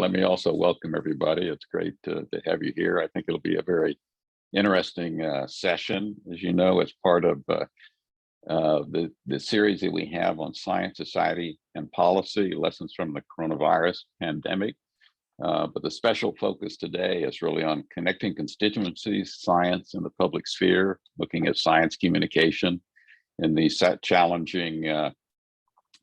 Let me also welcome everybody. It's great to have you here. I think it'll be a very interesting session. As you know, it's part of the series that we have on science, society, and policy, lessons from the coronavirus pandemic. But the special focus today is really on connecting constituencies, science, and the public sphere, looking at science communication in these challenging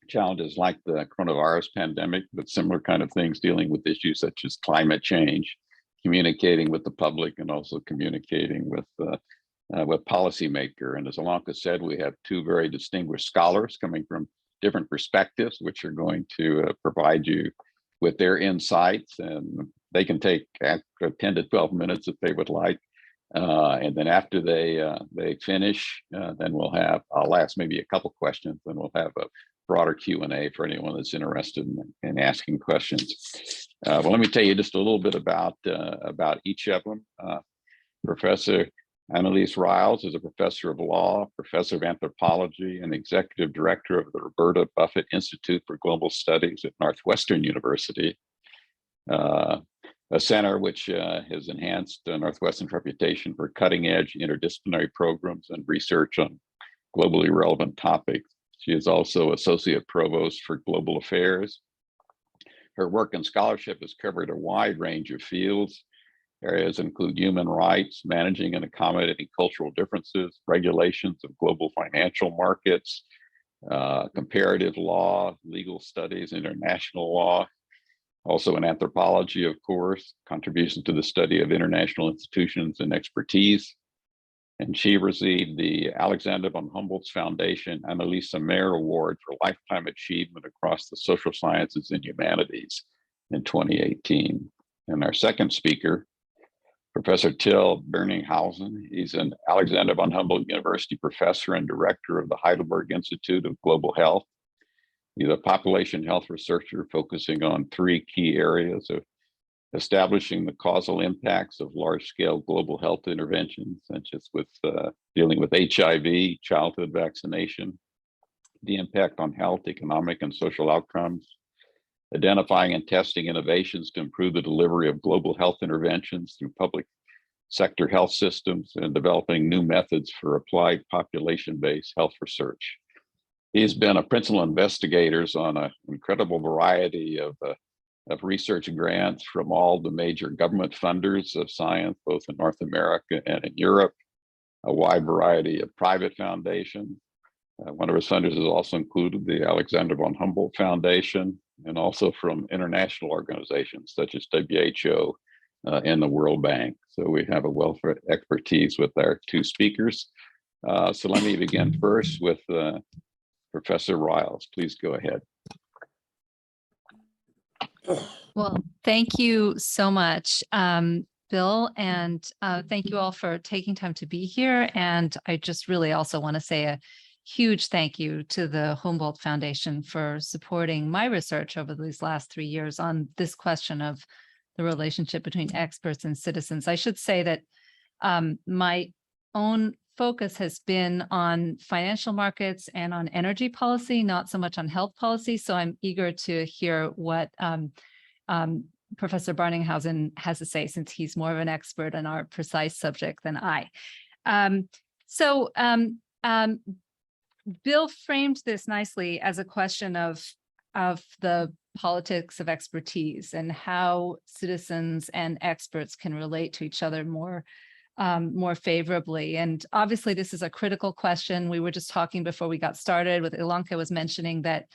challenges like the coronavirus pandemic, but similar kind of things dealing with issues such as climate change, communicating with the public, and also communicating with policymaker. And as Alanka said, we have two very distinguished scholars coming from different perspectives, which are going to provide you with their insights, and they can take 10 to 12 minutes if they would like. And then after they finish, then I'll ask maybe a couple questions, then we'll have a broader Q&A for anyone that's interested in asking questions. Well, let me tell you just a little bit about each of them. Professor Annalise Riles is a professor of law, professor of anthropology, and executive director of the Roberta Buffett Institute for Global Studies at Northwestern University, a center which has enhanced Northwestern's reputation for cutting-edge interdisciplinary programs and research on globally relevant topics. She is also associate provost for global affairs. Her work and scholarship has covered a wide range of fields. Areas include human rights, managing and accommodating cultural differences, regulations of global financial markets, comparative law, legal studies, international law, also in anthropology, of course, contributions to the study of international institutions and expertise. And she received the Alexander von Humboldt Foundation Annalise Mayer Award for Lifetime Achievement across the social sciences and humanities in 2018. And our second speaker, Professor Till Berningshausen. He's an Alexander von Humboldt University professor and director of the Heidelberg Institute of Global Health. He's a population health researcher focusing on three key areas of establishing the causal impacts of large-scale global health interventions, such as with dealing with HIV, childhood vaccination, the impact on health, economic, and social outcomes, identifying and testing innovations to improve the delivery of global health interventions through public sector health systems, and developing new methods for applied population-based health research. He's been a principal investigator on an incredible variety of research grants from all the major government funders of science, both in North America and in Europe, a wide variety of private foundations. One of his funders has also included the Alexander von Humboldt Foundation, and also from international organizations such as WHO and the World Bank. So we have a wealth of expertise with our two speakers. So let me begin first with Professor Riles. Please go ahead. Well, thank you so much, Bill, and thank you all for taking time to be here. And I just really also want to say a huge thank you to the Humboldt Foundation for supporting my research over these last 3 years on this question of the relationship between experts and citizens. I should say that my own focus has been on financial markets and on energy policy, not so much on health policy. So I'm eager to hear what Professor Berningshausen has to say, since he's more of an expert on our precise subject than I. Bill framed this nicely as a question of the politics of expertise and how citizens and experts can relate to each other more favorably. And obviously, this is a critical question. We were just talking before we got started with Ilanka was mentioning that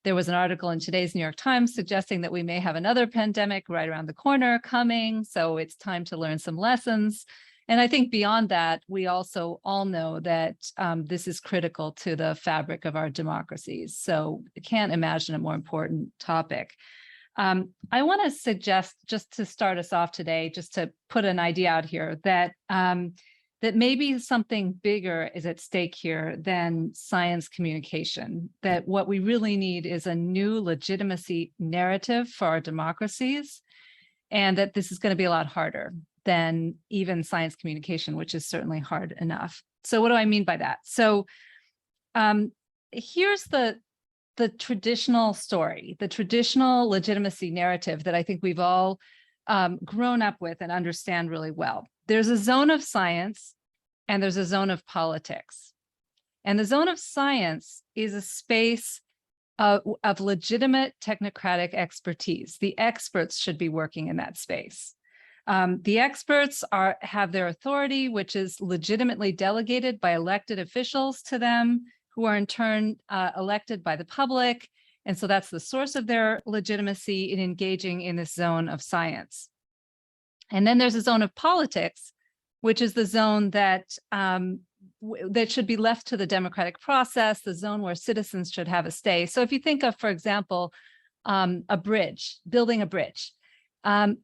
there was an article in today's New York Times suggesting that we may have another pandemic right around the corner coming. So it's time to learn some lessons. And I think beyond that, we also all know that this is critical to the fabric of our democracies. So I can't imagine a more important topic. I want to suggest, just to start us off today, just to put an idea out here, that that maybe something bigger is at stake here than science communication, that what we really need is a new legitimacy narrative for our democracies, and that this is going to be a lot harder than even science communication, which is certainly hard enough. So what do I mean by that? So here's the the traditional story, the traditional legitimacy narrative that I think we've all grown up with and understand really well. There's a zone of science and there's a zone of politics. And the zone of science is a space of legitimate technocratic expertise. The experts should be working in that space. The experts have their authority, which is legitimately delegated by elected officials to them, who are in turn elected by the public. And so that's the source of their legitimacy in engaging in this zone of science. And then there's a zone of politics, which is the zone that that should be left to the democratic process, the zone where citizens should have a say. So if you think of, for example, a bridge, building a bridge,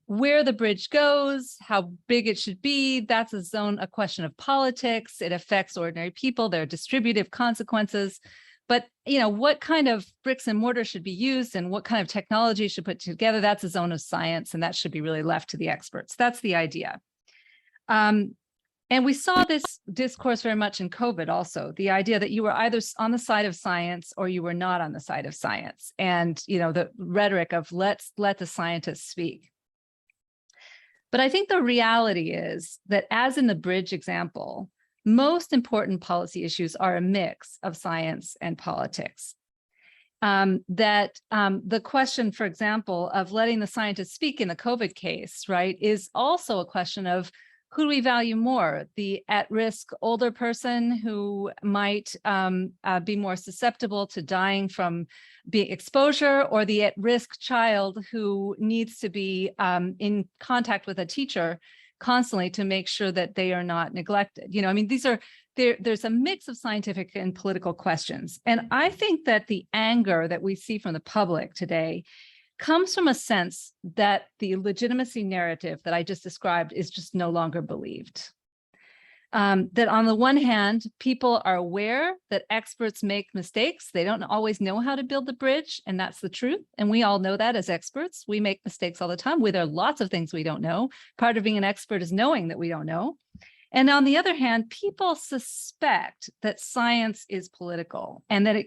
where the bridge goes, how big it should be, that's a question of politics. It affects ordinary people, there are distributive consequences. But what kind of bricks and mortar should be used and what kind of technology should put together, that's a zone of science, and that should be really left to the experts. That's the idea. And we saw this discourse very much in COVID also, the idea that you were either on the side of science or you were not on the side of science. And, the rhetoric of let the scientists speak. But I think the reality is that, as in the bridge example, most important policy issues are a mix of science and politics. The question, for example, of letting the scientists speak in the COVID case, right, is also a question of who do we value more, the at-risk older person who might be more susceptible to dying from exposure, or the at-risk child who needs to be in contact with a teacher constantly to make sure that they are not neglected. There's a mix of scientific and political questions. And I think that the anger that we see from the public today comes from a sense that the legitimacy narrative that I just described is just no longer believed. That on the one hand, people are aware that experts make mistakes. They don't always know how to build the bridge, and that's the truth. And we all know that as experts. We make mistakes all the time. There are lots of things we don't know. Part of being an expert is knowing that we don't know. And on the other hand, people suspect that science is political, and that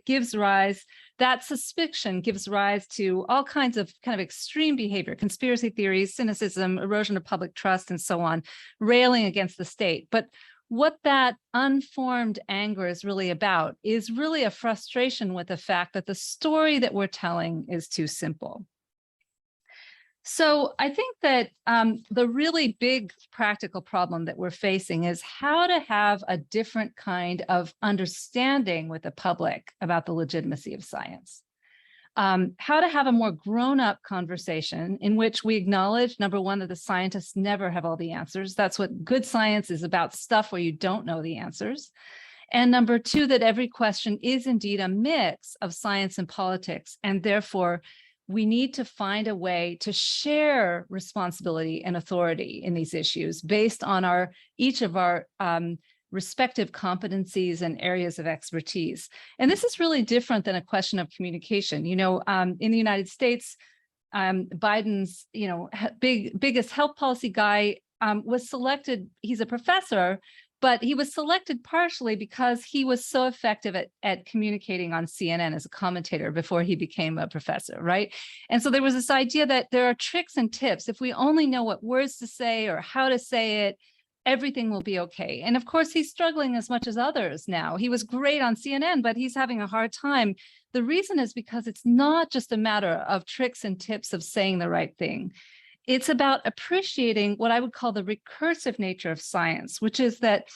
that suspicion gives rise to all kinds of kind of extreme behavior, conspiracy theories, cynicism, erosion of public trust, and so on, railing against the state. But what that unformed anger is really about is really a frustration with the fact that the story that we're telling is too simple. So I think that the really big practical problem that we're facing is how to have a different kind of understanding with the public about the legitimacy of science. How to have a more grown-up conversation in which we acknowledge, number one, that the scientists never have all the answers. That's what good science is about, stuff where you don't know the answers. And number two, that every question is indeed a mix of science and politics, and therefore we need to find a way to share responsibility and authority in these issues based on each of our respective competencies and areas of expertise. And this is really different than a question of communication. In the United States, Biden's biggest health policy guy was selected. He's a professor, but he was selected partially because he was so effective at communicating on CNN as a commentator before he became a professor, right? And so there was this idea that there are tricks and tips. If we only know what words to say or how to say it, everything will be okay. And of course, he's struggling as much as others now. He was great on CNN, but he's having a hard time. The reason is because it's not just a matter of tricks and tips of saying the right thing. It's about appreciating what I would call the recursive nature of science, which is that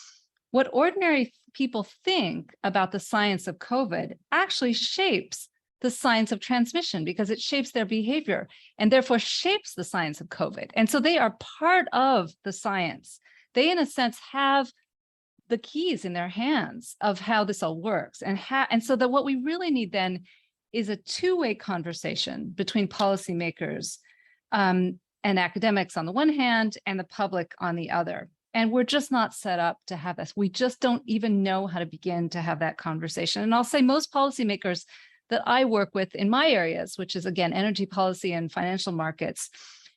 what ordinary people think about the science of COVID actually shapes the science of transmission, because it shapes their behavior and therefore shapes the science of COVID. And so they are part of the science. They, in a sense, have the keys in their hands of how this all works. And so that what we really need then is a two-way conversation between policymakers and academics on the one hand, and the public on the other. And we're just not set up to have this. We just don't even know how to begin to have that conversation. And I'll say most policymakers that I work with in my areas, which is, again, energy policy and financial markets,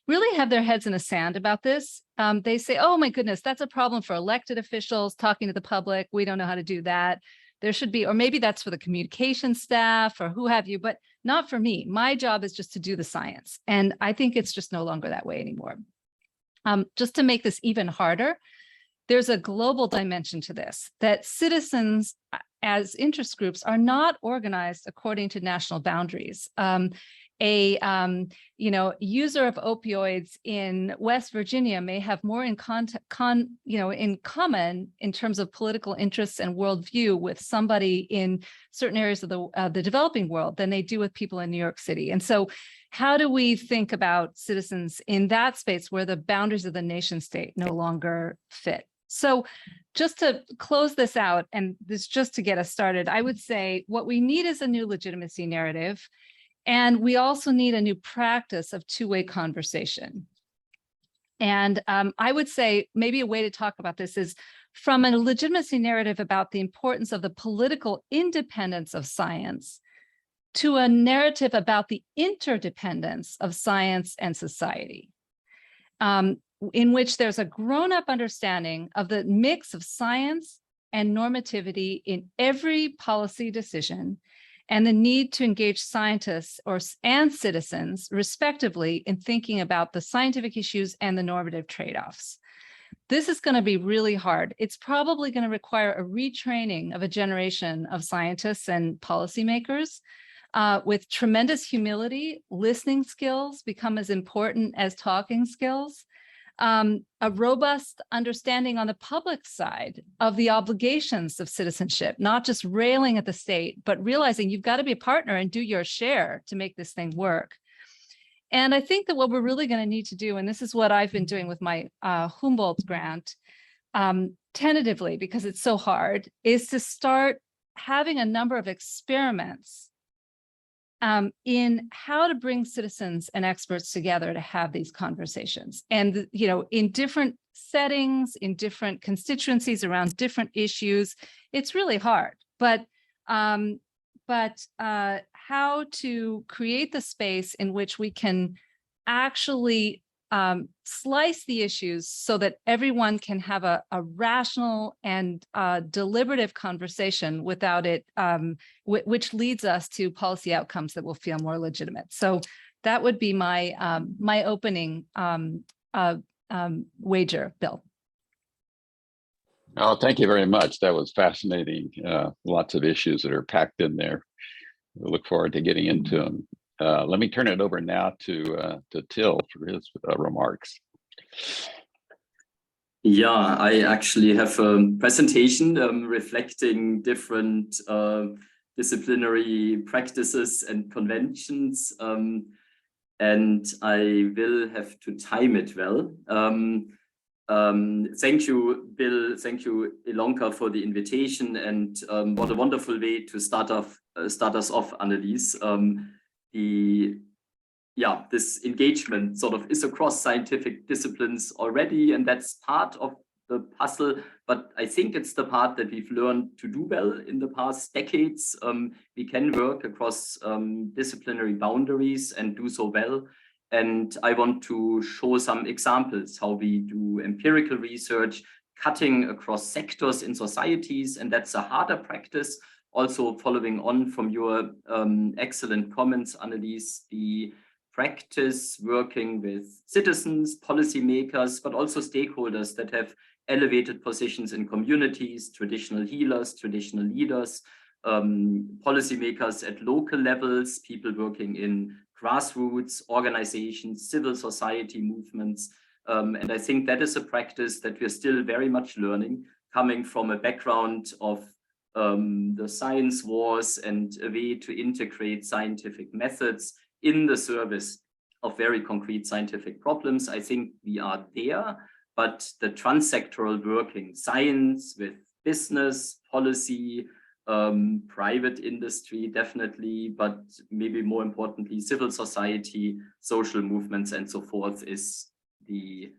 really have their heads in the sand about this. They say, oh my goodness, that's a problem for elected officials talking to the public. We don't know how to do that. There should be, or maybe that's for the communication staff or who have you, but not for me. My job is just to do the science. And I think it's just no longer that way anymore. Just to make this even harder, there's a global dimension to this, that citizens as interest groups are not organized according to national boundaries. User of opioids in West Virginia may have more in common in terms of political interests and worldview with somebody in certain areas of the developing world than they do with people in New York City. And so how do we think about citizens in that space where the boundaries of the nation state no longer fit? So just to close this out, and this just to get us started, I would say what we need is a new legitimacy narrative. And we also need a new practice of two-way conversation. And I would say maybe a way to talk about this is from a legitimacy narrative about the importance of the political independence of science to a narrative about the interdependence of science and society, in which there's a grown-up understanding of the mix of science and normativity in every policy decision, and the need to engage scientists and citizens, respectively, in thinking about the scientific issues and the normative trade-offs. This is going to be really hard. It's probably going to require a retraining of a generation of scientists and policymakers with tremendous humility. Listening skills become as important as talking skills. A robust understanding on the public side of the obligations of citizenship, not just railing at the state, but realizing you've got to be a partner and do your share to make this thing work. And I think that what we're really going to need to do, and this is what I've been doing with my Humboldt grant, tentatively, because it's so hard, is to start having a number of experiments in how to bring citizens and experts together to have these conversations. And, in different settings, in different constituencies around different issues, it's really hard. But how to create the space in which we can actually slice the issues so that everyone can have a rational and deliberative conversation without it, which leads us to policy outcomes that will feel more legitimate. So that would be my my opening wager, Bill. Oh, thank you very much. That was fascinating. Lots of issues that are packed in there. We look forward to getting into them. Let me turn it over now to Till for his remarks. Yeah, I actually have a presentation reflecting different disciplinary practices and conventions, and I will have to time it well. Thank you, Bill. Thank you, Ilonka, for the invitation, and what a wonderful way to start us off, Annelies. This engagement sort of is across scientific disciplines already, and that's part of the puzzle. But I think it's the part that we've learned to do well in the past decades. We can work across disciplinary boundaries and do so well. And I want to show some examples how we do empirical research, cutting across sectors in societies, and that's a harder practice. Also following on from your excellent comments, Annelies, the practice working with citizens, policymakers, but also stakeholders that have elevated positions in communities, traditional healers, traditional leaders, policymakers at local levels, people working in grassroots organizations, civil society movements. And I think that is a practice that we're still very much learning, coming from a background of the science wars and a way to integrate scientific methods in the service of very concrete scientific problems. I think we are there, but the transsectoral working, science with business, policy, private industry, definitely, but maybe more importantly, civil society, social movements, and so forth is the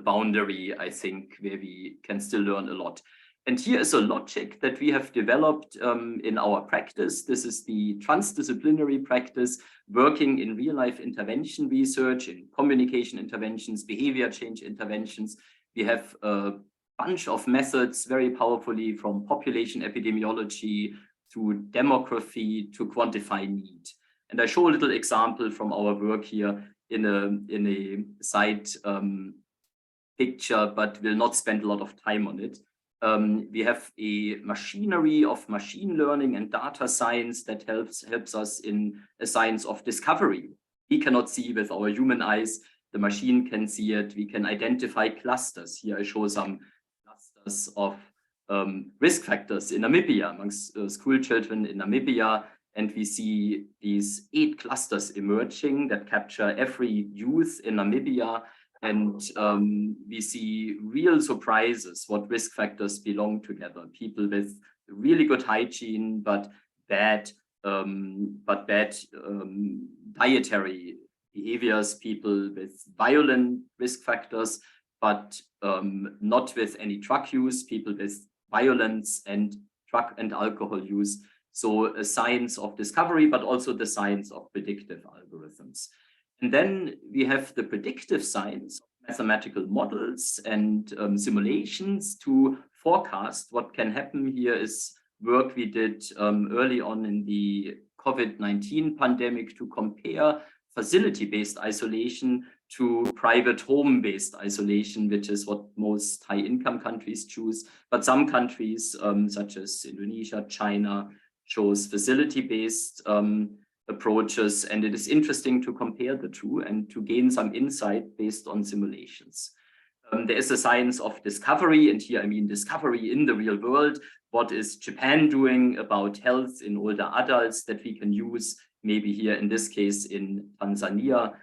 boundary, I think, where we can still learn a lot. And here is a logic that we have developed in our practice. This is the transdisciplinary practice, working in real-life intervention research, in communication interventions, behavior change interventions. We have a bunch of methods very powerfully, from population epidemiology to demography to quantify need. And I show a little example from our work here in a side picture, but will not spend a lot of time on it. We have a machinery of machine learning and data science that helps us in a science of discovery. We cannot see with our human eyes, the machine can see it. We can identify clusters. Here I show some clusters of risk factors in Namibia, amongst school children in Namibia. And we see these 8 clusters emerging that capture every youth in Namibia. And we see real surprises what risk factors belong together. People with really good hygiene, but bad dietary behaviors, people with violent risk factors, but not with any drug use, people with violence and drug and alcohol use. So a science of discovery, but also the science of predictive algorithms. And then we have the predictive science, mathematical models and simulations to forecast what can happen. Here is work we did early on in the COVID-19 pandemic to compare facility-based isolation to private home-based isolation, which is what most high-income countries choose. But some countries, such as Indonesia, China, chose facility-based approaches, and it is interesting to compare the two and to gain some insight based on simulations. There is a science of discovery, and here I mean discovery in the real world. What is Japan doing about health in older adults that we can use, maybe here in this case in Tanzania?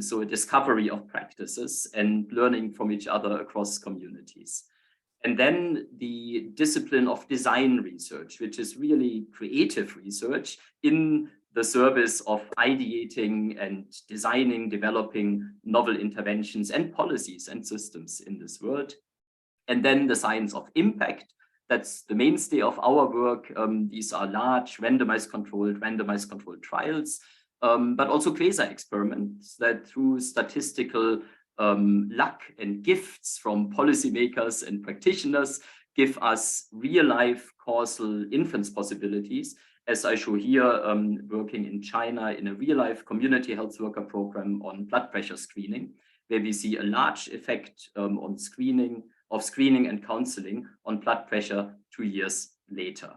So a discovery of practices and learning from each other across communities. And then the discipline of design research, which is really creative research in the service of ideating and designing, developing novel interventions and policies and systems in this world. And then the science of impact, that's the mainstay of our work. These are large randomized controlled trials, but also quasi-experiments that through statistical luck and gifts from policymakers and practitioners give us real-life causal inference possibilities, as I show here, working in China in a real-life community health worker program on blood pressure screening, where we see a large effect on screening and counseling on blood pressure 2 years later.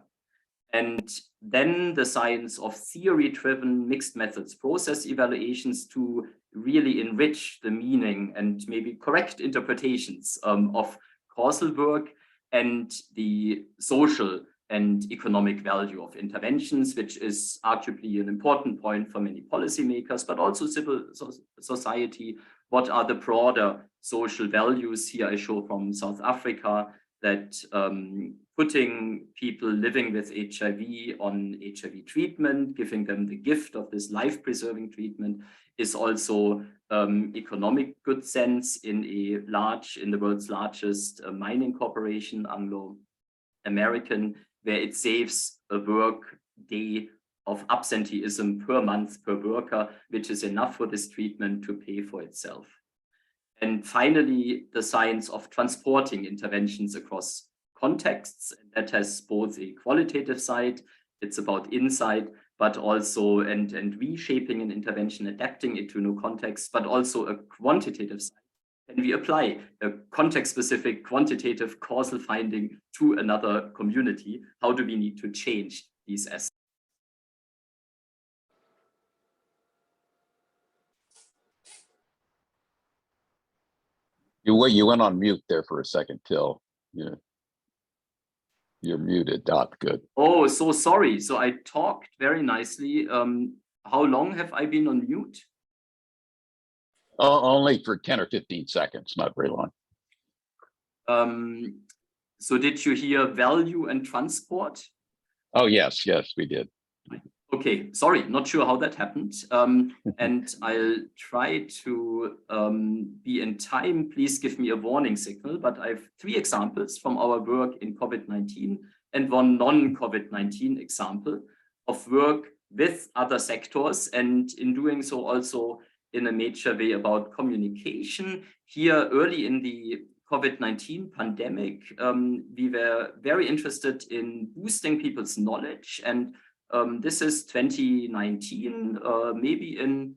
And then the science of theory-driven mixed methods process evaluations to really enrich the meaning and maybe correct interpretations of causal work and the social and economic value of interventions, which is arguably an important point for many policymakers, but also civil society. What are the broader social values? Here I show from South Africa that putting people living with HIV on HIV treatment, giving them the gift of this life-preserving treatment, is also economic good sense in the world's largest mining corporation, Anglo-American, where it saves a work day of absenteeism per month per worker, which is enough for this treatment to pay for itself. And finally, the science of transporting interventions across contexts. That has both a qualitative side, it's about insight, but also and reshaping an intervention, adapting it to new contexts, but also a quantitative side. Can we apply a context-specific quantitative causal finding to another community? How do we need to change these aspects? You went on mute there for a second, Till. You're muted. Good. Oh, so sorry. So I talked very nicely. How long have I been on mute? Only for 10 or 15 seconds, not very long. So did you hear value and transport? Oh, yes, we did. Okay, sorry, not sure how that happened. And I'll try to be in time. Please give me a warning signal, but I have 3 examples from our work in COVID-19 and 1 non-COVID-19 example of work with other sectors, and in doing so also in a major way about communication. Here early in the COVID-19 pandemic, we were very interested in boosting people's knowledge. And this is 2019, maybe in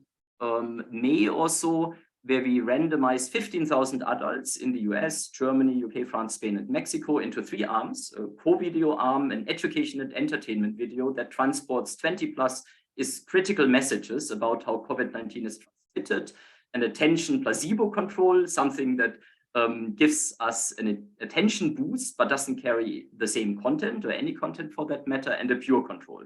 May or so, where we randomized 15,000 adults in the US, Germany, UK, France, Spain, and Mexico into 3 arms, a co-video arm, an education and entertainment video that transports 20+ is critical messages about how COVID-19 is transmitted, and attention placebo control, something that gives us an attention boost, but doesn't carry the same content or any content for that matter, and a pure control.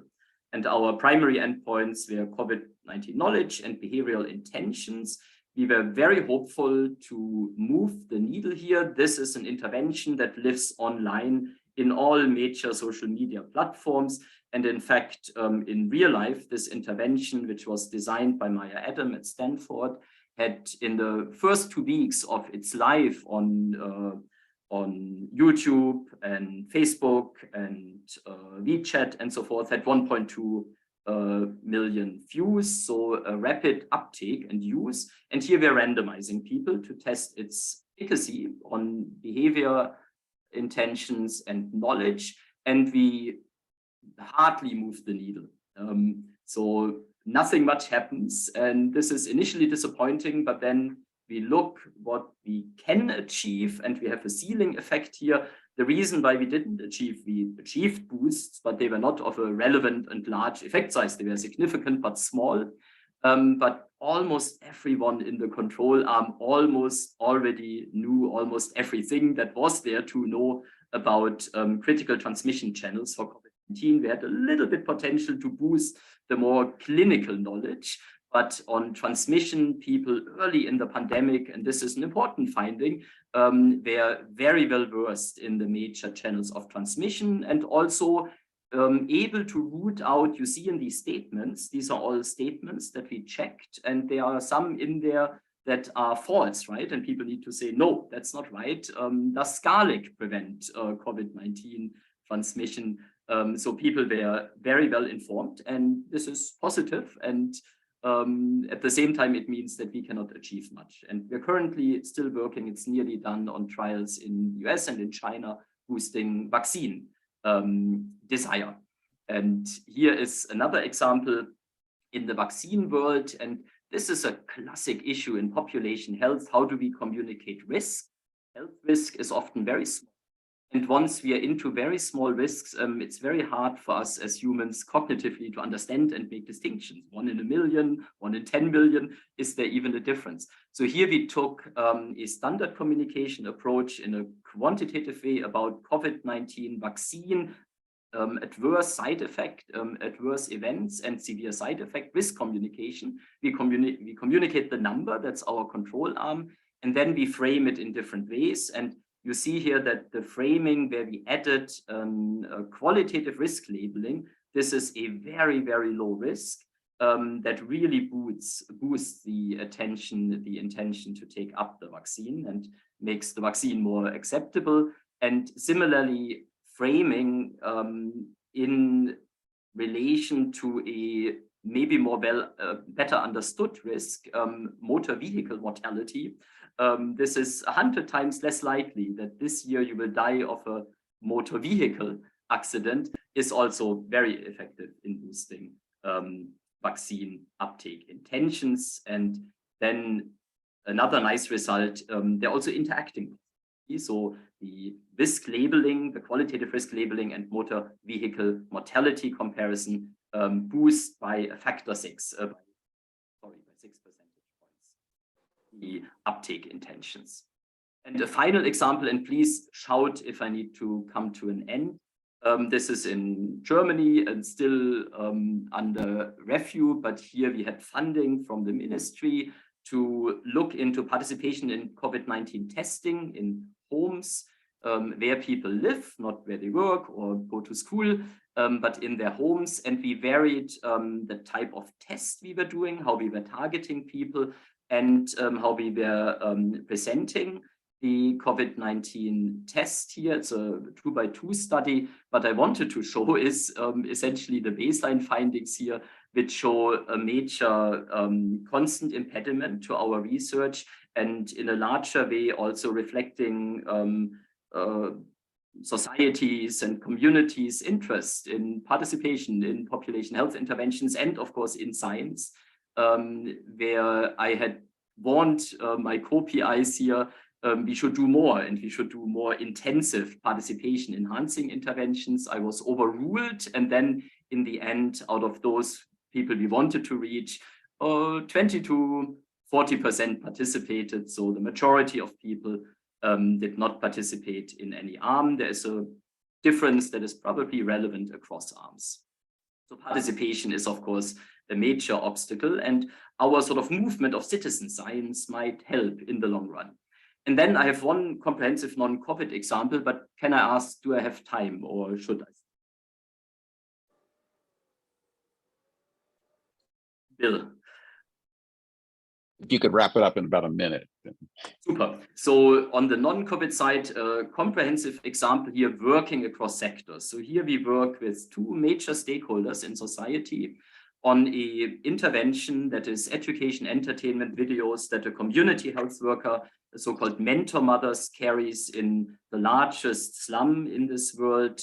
And our primary endpoints were COVID-19 knowledge and behavioral intentions. We were very hopeful to move the needle here. This is an intervention that lives online in all major social media platforms. And in fact, in real life, this intervention, which was designed by Maya Adam at Stanford, had in the first 2 weeks of its life on YouTube and Facebook and WeChat and so forth, had 1.2 million views, so a rapid uptake and use. And here we're randomizing people to test its efficacy on behavior, intentions, and knowledge, and we hardly move the needle. So nothing much happens, and this is initially disappointing, but then we look what we can achieve, and we have a ceiling effect here. The reason why we achieved boosts, but they were not of a relevant and large effect size. They were significant but small. But almost everyone in the control arm almost already knew almost everything that was there to know about critical transmission channels for COVID-19. We had a little bit potential to boost the more clinical knowledge, but on transmission, people early in the pandemic, and this is an important finding, were very well versed in the major channels of transmission, and also able to root out, you see in these statements, these are all statements that we checked, and there are some in there that are false, right? And people need to say, no, that's not right. Does garlic prevent COVID-19 transmission? So people were very well informed, and this is positive. And at the same time, it means that we cannot achieve much. And we're currently still working, it's nearly done, on trials in the US and in China, boosting vaccine desire. And here is another example in the vaccine world. And this is a classic issue in population health. How do we communicate risk? Health risk is often very small. And once we are into very small risks, it's very hard for us as humans cognitively to understand and make distinctions. 1 in a million, 1 in 10 million, is there even a difference? So here we took a standard communication approach in a quantitative way about COVID-19 vaccine, adverse side effect, adverse events, and severe side effect risk communication. We communicate the number, that's our control arm, and then we frame it in different ways. And you see here that the framing where we added a qualitative risk labeling, this is a very, very low risk that really boosts the attention, the intention to take up the vaccine, and makes the vaccine more acceptable. And similarly, framing in relation to a maybe more better understood risk, motor vehicle mortality. This is 100 times less likely that this year you will die of a motor vehicle accident, is also very effective in boosting vaccine uptake intentions. And then another nice result, they're also interacting. So the risk labeling, the qualitative risk labeling, and motor vehicle mortality comparison boost by a factor 6, by 6 percentage points, the uptake intentions. And a final example, and please shout if I need to come to an end. This is in Germany and still under review, but here we had funding from the ministry to look into participation in COVID-19 testing in homes where people live, not where they work or go to school, but in their homes. And we varied the type of test we were doing, how we were targeting people, and how we were presenting the COVID-19 test here. It's a 2x2 study. What I wanted to show is essentially the baseline findings here. which show a major constant impediment to our research, and in a larger way also reflecting societies and communities' interest in participation in population health interventions and, of course, in science, where I had warned my co-PIs here, we should do more, and we should do more intensive participation enhancing interventions. I was overruled, and then in the end, out of those people we wanted to reach, 20 to 40% participated. So the majority of people did not participate in any arm. There is a difference that is probably relevant across arms. So participation is, of course, a major obstacle, and our sort of movement of citizen science might help in the long run. And then I have one comprehensive non-COVID example, but can I ask, do I have time or should I? Bill. If you could wrap it up in about a minute. Super. So on the non-COVID side, a comprehensive example here, working across sectors. So here we work with two major stakeholders in society on a intervention that is education, entertainment videos that a community health worker, the so-called mentor mothers, carries in the largest slum in this world,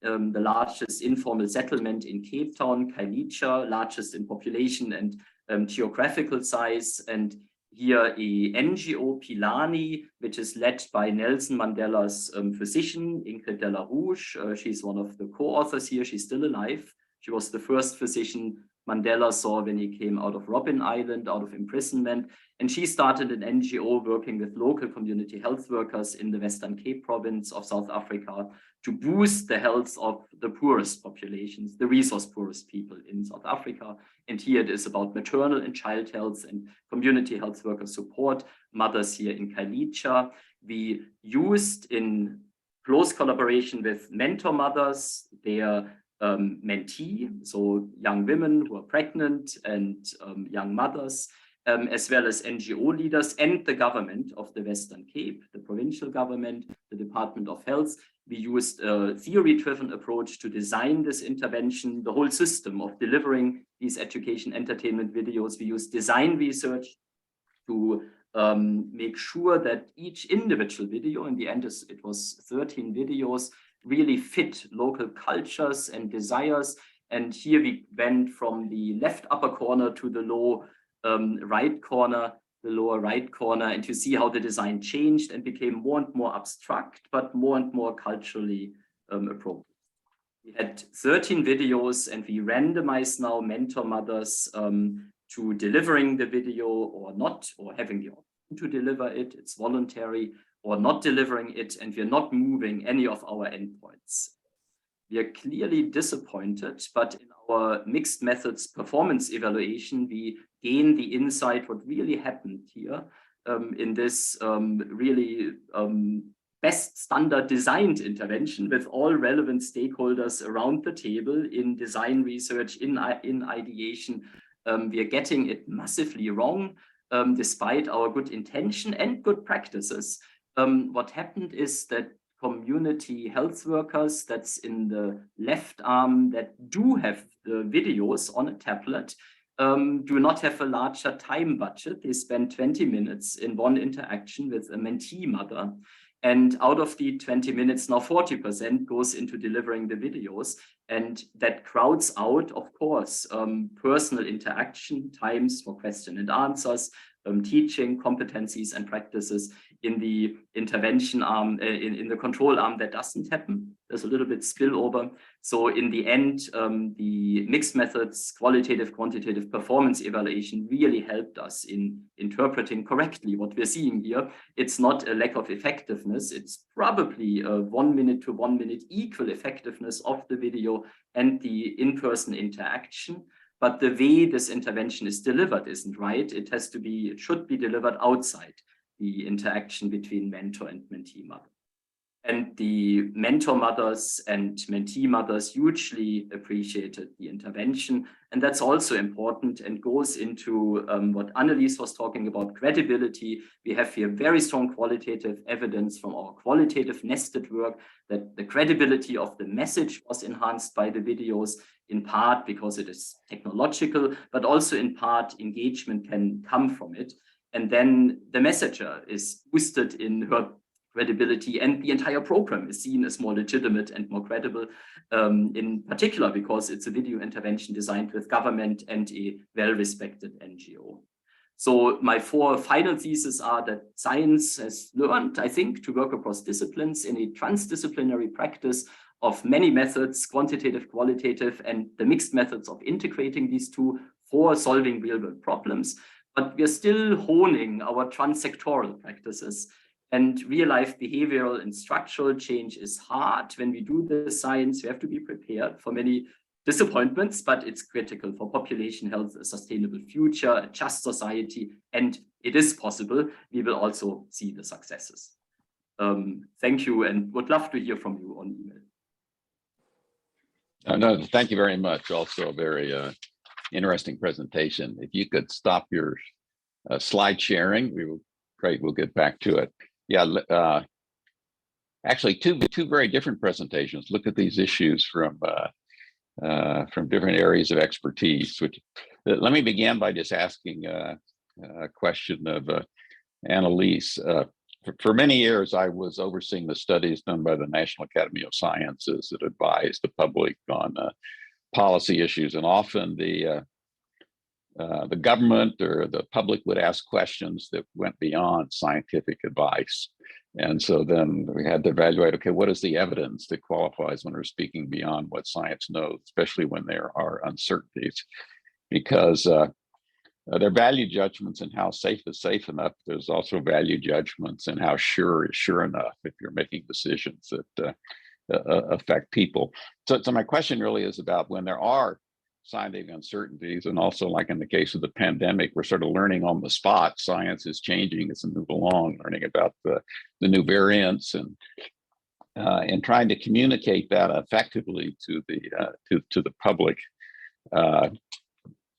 the largest informal settlement in Cape Town, Kailicha, largest in population and geographical size. And here a NGO, Pilani, which is led by Nelson Mandela's physician, Ingrid de la Rouge. She's one of the co-authors here. She's still alive. She was the first physician Mandela saw when he came out of Robben Island, out of imprisonment. And she started an NGO working with local community health workers in the Western Cape province of South Africa to boost the health of the poorest populations, the resource poorest people in South Africa. And here it is about maternal and child health and community health worker support, mothers here in Kailicha. We used, in close collaboration with mentor mothers, their mentee, so young women who are pregnant and young mothers, as well as NGO leaders and the government of the Western Cape, the provincial government, the Department of Health. We used a theory-driven approach to design this intervention, the whole system of delivering these education entertainment videos. We used design research to make sure that each individual video, in the end it was 13 videos, really fit local cultures and desires. And here we went from the left upper corner to the lower right corner, and you see how the design changed and became more and more abstract, but more and more culturally appropriate. We had 13 videos, and we randomized now mentor mothers to delivering the video or not, or having the option to deliver it. It's voluntary, or not delivering it, and we're not moving any of our endpoints. We are clearly disappointed, but in our mixed methods performance evaluation, we gain the insight what really happened here in this really best standard designed intervention with all relevant stakeholders around the table in design research, in ideation. We are getting it massively wrong, despite our good intention and good practices. What happened is that community health workers, that's in the left arm, that do have the videos on a tablet, do not have a larger time budget. They spend 20 minutes in one interaction with a mentee mother. And out of the 20 minutes, now 40% goes into delivering the videos. And that crowds out, of course, personal interaction, times for question and answers, teaching competencies and practices. In the intervention arm, in the control arm, that doesn't happen. There's a little bit spillover. So in the end, the mixed methods, qualitative, quantitative performance evaluation really helped us in interpreting correctly what we're seeing here. It's not a lack of effectiveness. It's probably a 1 minute to 1 minute equal effectiveness of the video and the in-person interaction. But the way this intervention is delivered isn't right. It should be delivered outside the interaction between mentor and mentee mother. And the mentor mothers and mentee mothers hugely appreciated the intervention. And that's also important and goes into what Annelies was talking about, credibility. We have here very strong qualitative evidence from our qualitative nested work that the credibility of the message was enhanced by the videos, in part because it is technological, but also in part engagement can come from it. And then the messenger is boosted in her credibility, and the entire program is seen as more legitimate and more credible, in particular because it's a video intervention designed with government and a well-respected NGO. So my 4 final theses are that science has learned, I think, to work across disciplines in a transdisciplinary practice of many methods, quantitative, qualitative, and the mixed methods of integrating these two for solving real-world problems. But we're still honing our transsectoral practices. And real-life behavioral and structural change is hard. When we do the science, we have to be prepared for many disappointments, but it's critical for population health, a sustainable future, a just society, and it is possible. We will also see the successes. Thank you, and would love to hear from you on email. No, thank you very much. Also a very interesting presentation. If you could stop your slide sharing, we will. Great, we'll get back to it. Yeah, actually, two very different presentations. Look at these issues from different areas of expertise. Which let me begin by just asking a question of Annelies. For many years, I was overseeing the studies done by the National Academy of Sciences that advised the public on policy issues, and often the government or the public would ask questions that went beyond scientific advice. And so then we had to evaluate, okay, what is the evidence that qualifies when we're speaking beyond what science knows, especially when there are uncertainties? Because there are value judgments in how safe is safe enough. There's also value judgments in how sure is sure enough if you're making decisions that affect people. So my question really is about when there are scientific uncertainties, and also like in the case of the pandemic, we're sort of learning on the spot. Science is changing as we move along, learning about the new variants and trying to communicate that effectively to the public.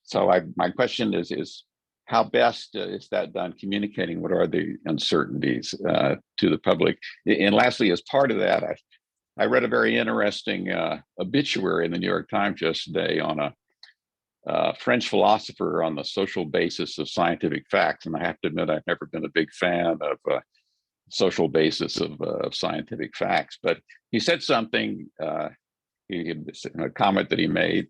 So my question is how best is that done, communicating what are the uncertainties to the public? And lastly, as part of that, I read a very interesting obituary in the New York Times yesterday on a French philosopher on the social basis of scientific facts. And I have to admit, I've never been a big fan of social basis of scientific facts, but he said something, a comment that he made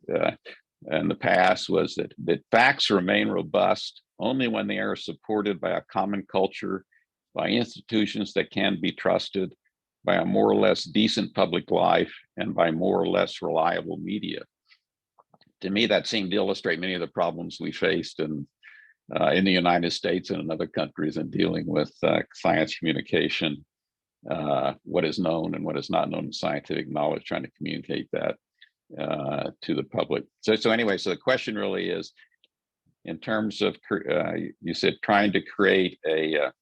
in the past was that facts remain robust only when they are supported by a common culture, by institutions that can be trusted, by a more or less decent public life, and by more or less reliable media. To me, that seemed to illustrate many of the problems we faced in the United States and in other countries in dealing with science communication, what is known and what is not known in scientific knowledge, trying to communicate that to the public. So anyway, so the question really is, in terms of, you said trying to create a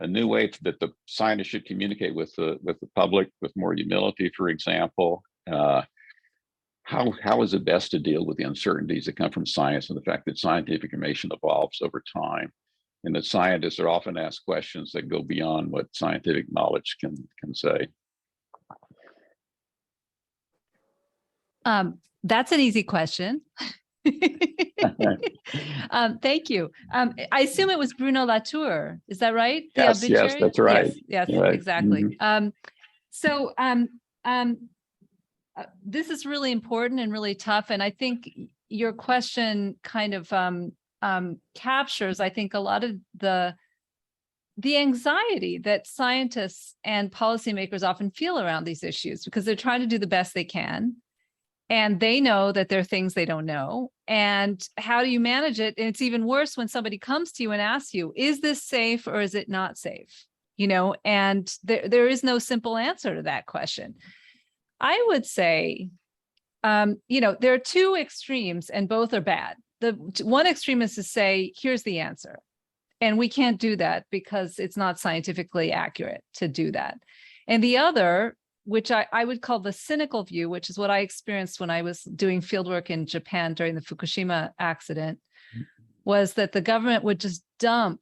new way that the scientists should communicate with the public with more humility, for example. How is it best to deal with the uncertainties that come from science and the fact that scientific information evolves over time, and that scientists are often asked questions that go beyond what scientific knowledge can say? That's an easy question. Thank you. I assume it was Bruno Latour. Is that right? Yes, yes, that's right. Yes, right. Exactly. Mm-hmm. This is really important and really tough. And I think your question kind of captures, I think, a lot of the anxiety that scientists and policymakers often feel around these issues, because they're trying to do the best they can. And they know that there are things they don't know. And how do you manage it? And it's even worse when somebody comes to you and asks you, is this safe or is it not safe? And there is no simple answer to that question. I would say, there are two extremes and both are bad. The one extreme is to say, here's the answer. And we can't do that because it's not scientifically accurate to do that. And the other, which I would call the cynical view, which is what I experienced when I was doing fieldwork in Japan during the Fukushima accident, was that the government would just dump,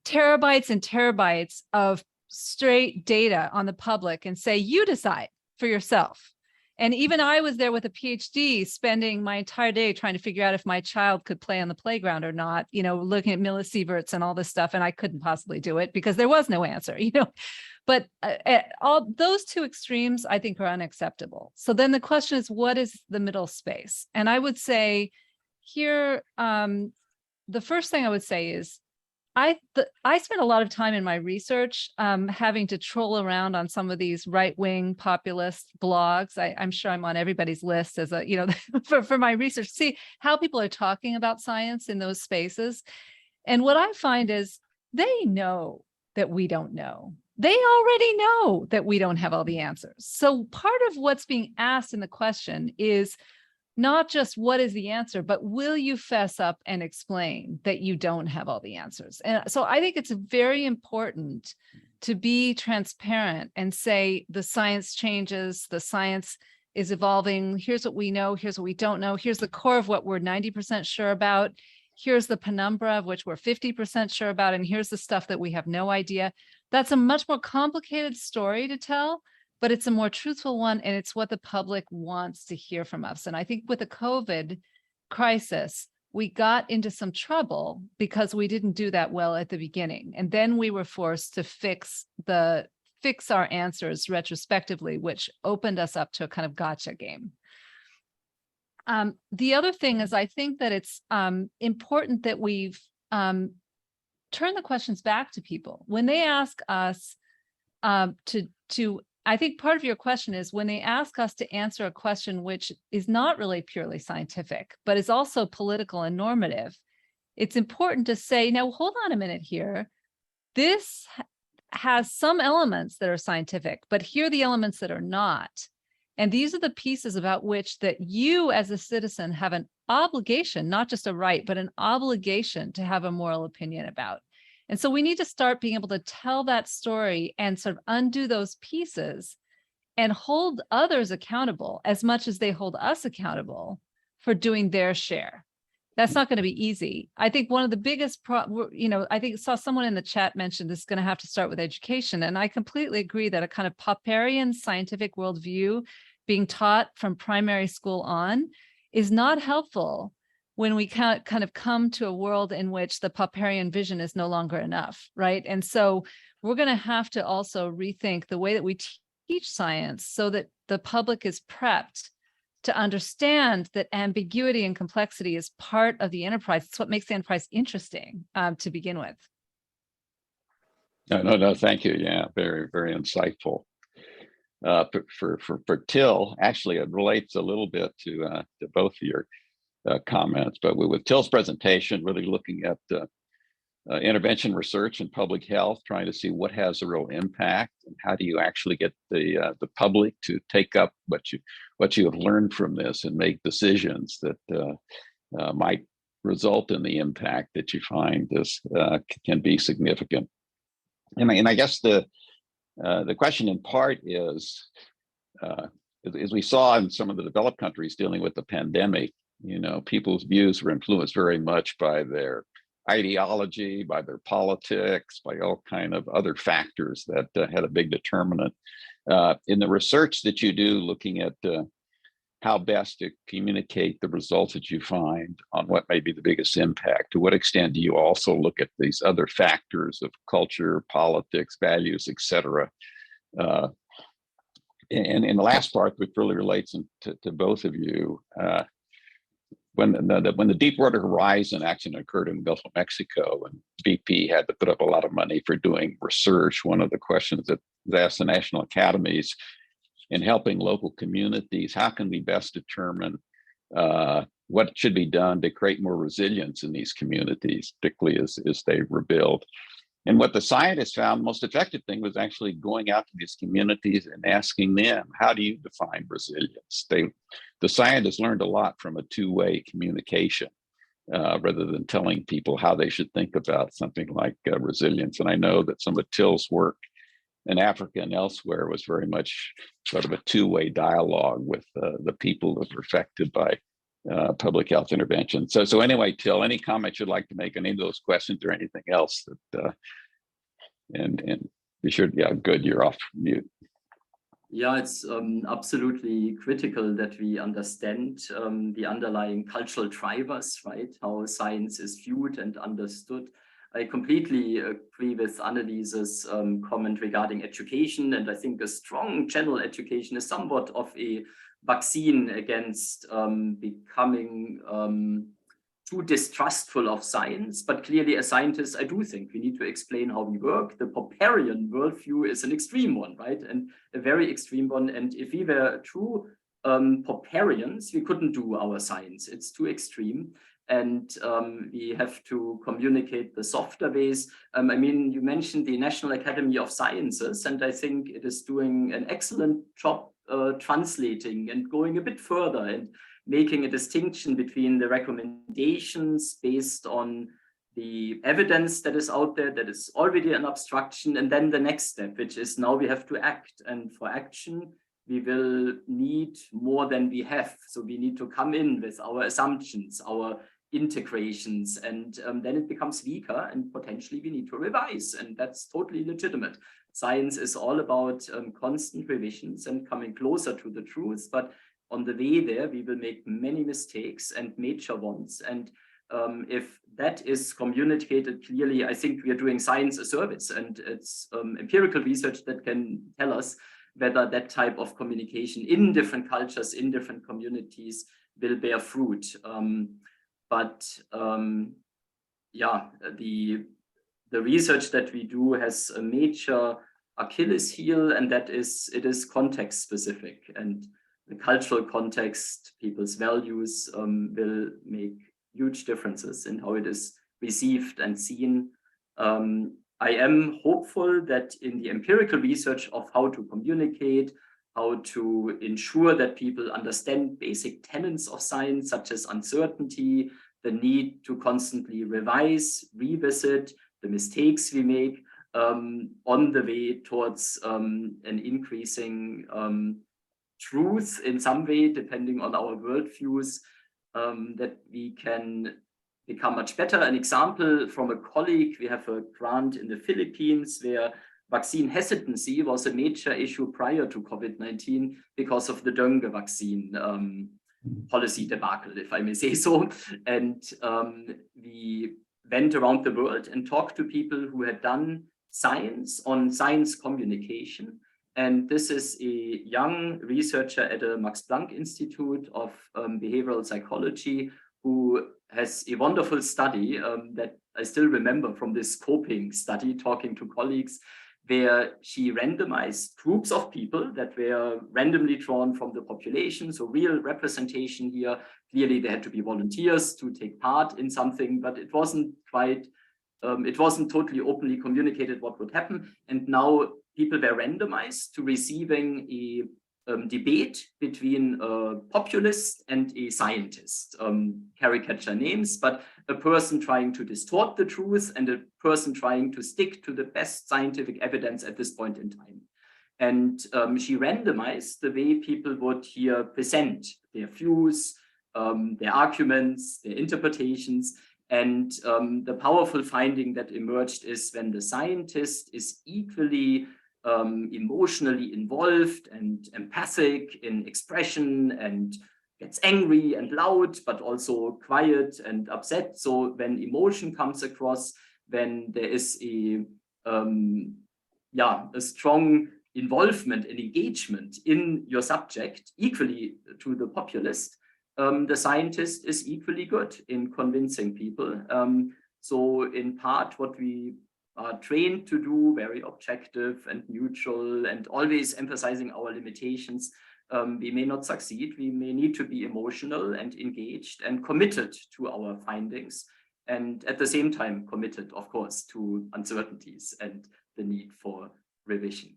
terabytes and terabytes of straight data on the public and say, you decide for yourself. And even I was there with a PhD spending my entire day trying to figure out if my child could play on the playground or not, looking at millisieverts and all this stuff. And I couldn't possibly do it because there was no answer, But all those two extremes, I think, are unacceptable. So then the question is, what is the middle space? And I would say here, the first thing I would say is, I spent a lot of time in my research having to troll around on some of these right-wing populist blogs. I'm sure I'm on everybody's list as a, for my research, see how people are talking about science in those spaces. And what I find is they know that we don't know. They already know that we don't have all the answers. So part of what's being asked in the question is not just what is the answer, but will you fess up and explain that you don't have all the answers? And so I think it's very important to be transparent and say the science changes, the science is evolving. Here's what we know, here's what we don't know. Here's the core of what we're 90% sure about. Here's the penumbra of which we're 50% sure about. And here's the stuff that we have no idea. That's a much more complicated story to tell, but it's a more truthful one, and it's what the public wants to hear from us. And I think with the COVID crisis, we got into some trouble because we didn't do that well at the beginning. And then we were forced to fix our answers retrospectively, which opened us up to a kind of gotcha game. The other thing is, I think that it's important that we've turned the questions back to people. When they ask us I think part of your question is when they ask us to answer a question which is not really purely scientific, but is also political and normative, it's important to say, now, hold on a minute here. This has some elements that are scientific, but here are the elements that are not. And these are the pieces about which that you as a citizen have an obligation, not just a right, but an obligation to have a moral opinion about. And so we need to start being able to tell that story and sort of undo those pieces and hold others accountable as much as they hold us accountable for doing their share. That's not going to be easy. I think one of the biggest, I think I saw someone in the chat mention this is going to have to start with education. And I completely agree that a kind of Popperian scientific worldview being taught from primary school on is not helpful when we kind of come to a world in which the Popperian vision is no longer enough, right? And so we're going to have to also rethink the way that we teach science so that the public is prepped to understand that ambiguity and complexity is part of the enterprise. It's what makes the enterprise interesting to begin with. No, thank you. Yeah, very, very insightful. For Till, actually, it relates a little bit to both of your comments, but with Till's presentation, really looking at intervention research and public health, trying to see what has a real impact and how do you actually get the public to take up what you have learned from this and make decisions that might result in the impact that you find this can be significant. And I guess the question in part is, as we saw in some of the developed countries dealing with the pandemic, people's views were influenced very much by their ideology, by their politics, by all kind of other factors that had a big determinant. In the research that you do, looking at how best to communicate the results that you find on what may be the biggest impact, to what extent do you also look at these other factors of culture, politics, values, et cetera? And in the last part, which really relates to both of you, when the Deepwater Horizon accident occurred in the Gulf of Mexico and BP had to put up a lot of money for doing research, one of the questions that was asked the national academies in helping local communities, how can we best determine what should be done to create more resilience in these communities, particularly as they rebuild? And what the scientists found the most effective thing was actually going out to these communities and asking them, how do you define resilience? The scientists learned a lot from a two-way communication. rather than telling people how they should think about something like resilience. And I know that some of Till's work in Africa and elsewhere was very much sort of a two-way dialogue with the people that were affected by public health intervention. So anyway, Till, any comments you'd like to make on any of those questions or anything else that, and be sure, yeah, good, you're off mute. Yeah, it's absolutely critical that we understand the underlying cultural drivers, right? How science is viewed and understood. I completely agree with Anneliese's comment regarding education, and I think a strong general education is somewhat of a vaccine against becoming too distrustful of science. But clearly, as scientists, I do think we need to explain how we work. The Popperian worldview is an extreme one, right? And a very extreme one. And if we were true Popperians, we couldn't do our science. It's too extreme. And we have to communicate the softer ways. I mean, you mentioned the National Academy of Sciences, and I think it is doing an excellent job translating and going a bit further and making a distinction between the recommendations based on the evidence that is out there, that is already an abstraction, and then the next step, which is now we have to act. And for action, we will need more than we have. So we need to come in with our assumptions, our integrations, and then it becomes weaker and potentially we need to revise. And that's totally legitimate. Science is all about constant revisions and coming closer to the truth. But on the way there, we will make many mistakes and major ones. And if that is communicated clearly, I think we are doing science a service, and it's empirical research that can tell us whether that type of communication in different cultures, in different communities will bear fruit. Yeah, the research that we do has a major Achilles heel, and that is, it is context specific, and the cultural context, people's values will make huge differences in how it is received and seen. I am hopeful that in the empirical research of how to communicate, how to ensure that people understand basic tenets of science, such as uncertainty, the need to constantly revise, revisit the mistakes we make on the way towards an increasing truth in some way, depending on our worldviews, that we can become much better. An example from a colleague, we have a grant in the Philippines where vaccine hesitancy was a major issue prior to COVID-19 because of the dengue vaccine policy debacle, if I may say so. And we went around the world and talked to people who had done science on science communication. And this is a young researcher at the Max Planck Institute of Behavioral Psychology who has a wonderful study that I still remember from this coping study, talking to colleagues, where she randomized groups of people that were randomly drawn from the population. So real representation here. Clearly, there had to be volunteers to take part in something, but it wasn't quite, it wasn't totally openly communicated what would happen. And now people were randomized to receiving a debate between a populist and a scientist, caricature names, but a person trying to distort the truth and a person trying to stick to the best scientific evidence at this point in time. And she randomized the way people would here present their views, their arguments, their interpretations. And the powerful finding that emerged is when the scientist is equally emotionally involved and empathic in expression and gets angry and loud, but also quiet and upset. So when emotion comes across, when there is a strong involvement and engagement in your subject, equally to the populist, the scientist is equally good in convincing people. So in part, what we are trained to do, very objective and neutral and always emphasizing our limitations, we may not succeed. We may need to be emotional and engaged and committed to our findings, and at the same time committed, of course, to uncertainties and the need for revision.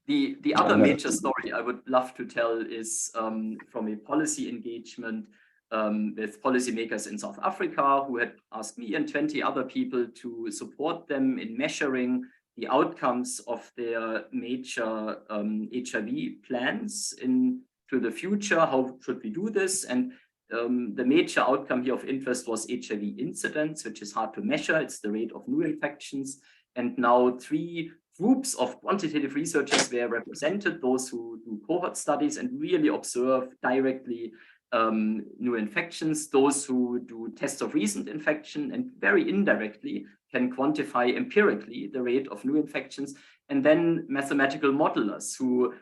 The other major story I would love to tell is from a policy engagement with policymakers in South Africa who had asked me and 20 other people to support them in measuring the outcomes of their major HIV plans into the future. How should we do this? And the major outcome here of interest was HIV incidence, which is hard to measure. It's the rate of new infections. And now 3 groups of quantitative researchers were represented, those who do cohort studies and really observe directly new infections, those who do tests of recent infection and very indirectly can quantify empirically the rate of new infections, and then mathematical modelers who,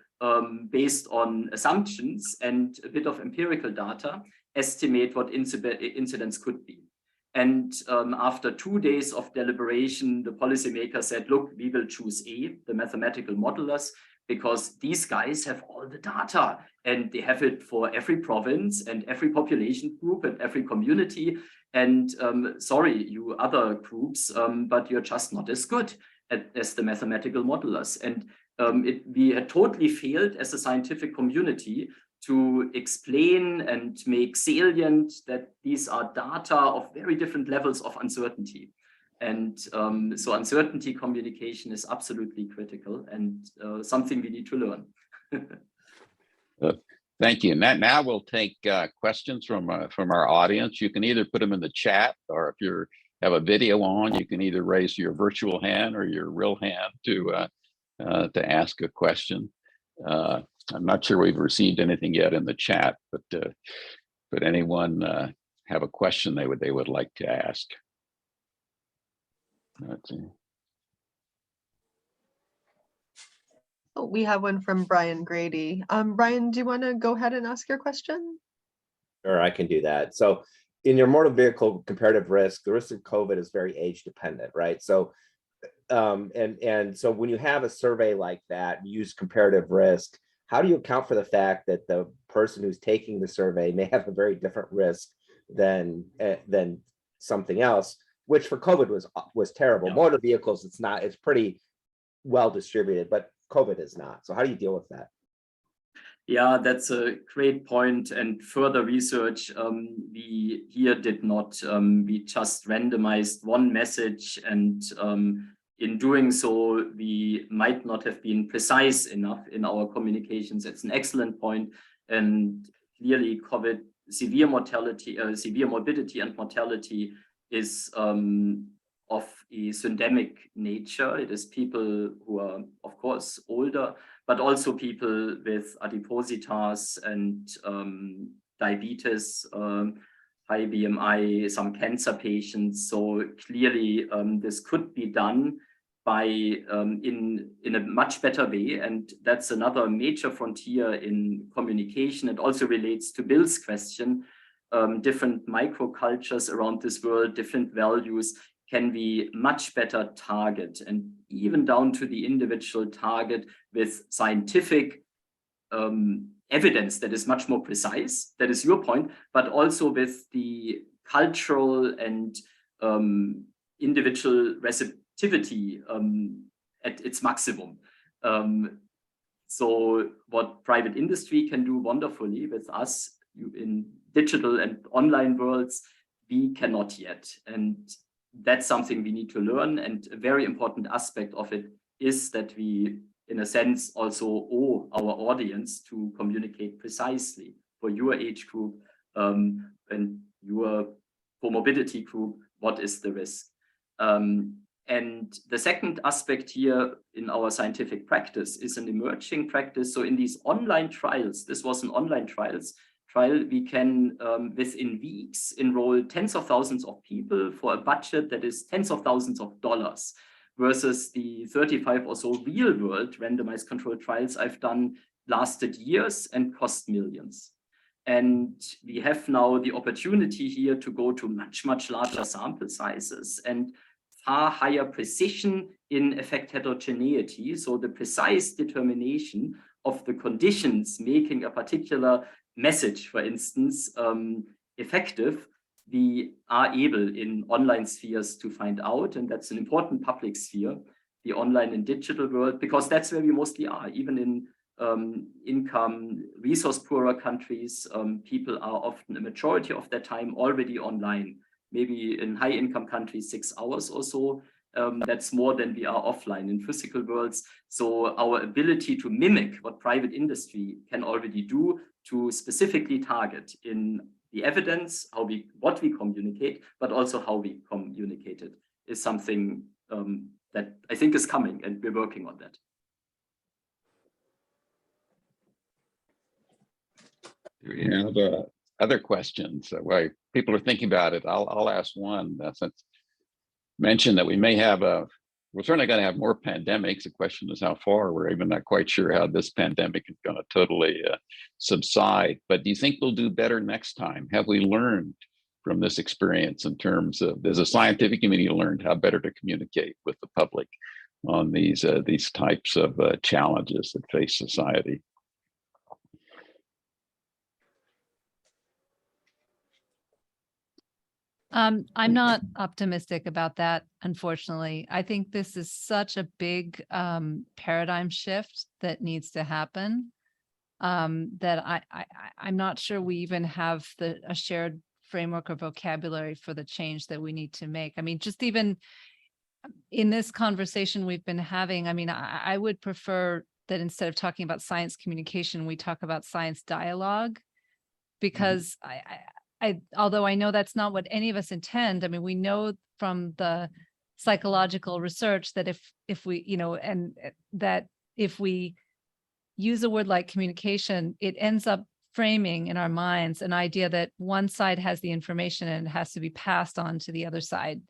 based on assumptions and a bit of empirical data, estimate what incidence could be. And after 2 days of deliberation, the policymaker said, look, we will choose A, the mathematical modelers, because these guys have all the data and they have it for every province and every population group and every community. And sorry, you other groups, but you're just not as good as the mathematical modelers. And we had totally failed as a scientific community to explain and make salient that these are data of very different levels of uncertainty. And so uncertainty communication is absolutely critical and something we need to learn. Thank you. Now we'll take questions from our audience. You can either put them in the chat, or if you have a video on, you can either raise your virtual hand or your real hand to ask a question. I'm not sure we've received anything yet in the chat, but anyone have a question they would like to ask? Let's see. Oh, we have one from Brian Grady. Brian, do you want to go ahead and ask your question? Sure, I can do that. So in your motor vehicle comparative risk, the risk of COVID is very age dependent, right? So and so when you have a survey like that, use comparative risk, how do you account for the fact that the person who's taking the survey may have a very different risk than something else, which for COVID was terrible. Yeah. Motor vehicles, it's pretty well distributed, but COVID is not. So how do you deal with that? Yeah, that's a great point. And further research, we here did not. We just randomized one message, and in doing so, we might not have been precise enough in our communications. It's an excellent point, and clearly, COVID severe mortality, severe morbidity, and mortality is of a syndemic nature. It is people who are, of course, older, but also people with adipositas and diabetes, high BMI, some cancer patients. So clearly, this could be done by in a much better way, and that's another major frontier in communication. It also relates to Bill's question. Different microcultures around this world, different values, can be much better target, and even down to the individual target with scientific evidence that is much more precise. That is your point, but also with the cultural and individual receptivity at its maximum. So what private industry can do wonderfully with us in digital and online worlds, we cannot yet. And that's something we need to learn. And a very important aspect of it is that we, in a sense, also owe our audience to communicate precisely for your age group and your comorbidity group, what is the risk. And the second aspect here in our scientific practice is an emerging practice. So in these online trials, this was an online trial, we can, within weeks, enroll tens of thousands of people for a budget that is tens of thousands of dollars, versus the 35 or so real-world randomized controlled trials I've done lasted years and cost millions. And we have now the opportunity here to go to much, much larger sample sizes and far higher precision in effect heterogeneity. So the precise determination of the conditions making a particular message, for instance, effective, we are able in online spheres to find out. And that's an important public sphere, the online and digital world, because that's where we mostly are. Even in income, resource poorer countries, people are often a majority of their time already online. Maybe in high income countries, 6 hours or so. That's more than we are offline in physical worlds. So our ability to mimic what private industry can already do to specifically target in the evidence, what we communicate, but also how we communicate it, is something that I think is coming, and we're working on that. Do we have other questions? While people are thinking about it, I'll ask one. Since mentioned that we may have we're certainly going to have more pandemics. The question is how far. We're even not quite sure how this pandemic is going to totally subside. But do you think we'll do better next time? Have we learned from this experience in terms of, as a scientific community, learned how better to communicate with the public on these types of challenges that face society? I'm not optimistic about that, unfortunately. I think this is such a big paradigm shift that needs to happen, that I'm not sure we even have a shared framework or vocabulary for the change that we need to make. I mean, just even in this conversation we've been having, I mean, I would prefer that instead of talking about science communication, we talk about science dialogue, because although I know that's not what any of us intend, I mean, we know from the psychological research that if we, and that if we use a word like communication, it ends up framing in our minds an idea that one side has the information and it has to be passed on to the other side.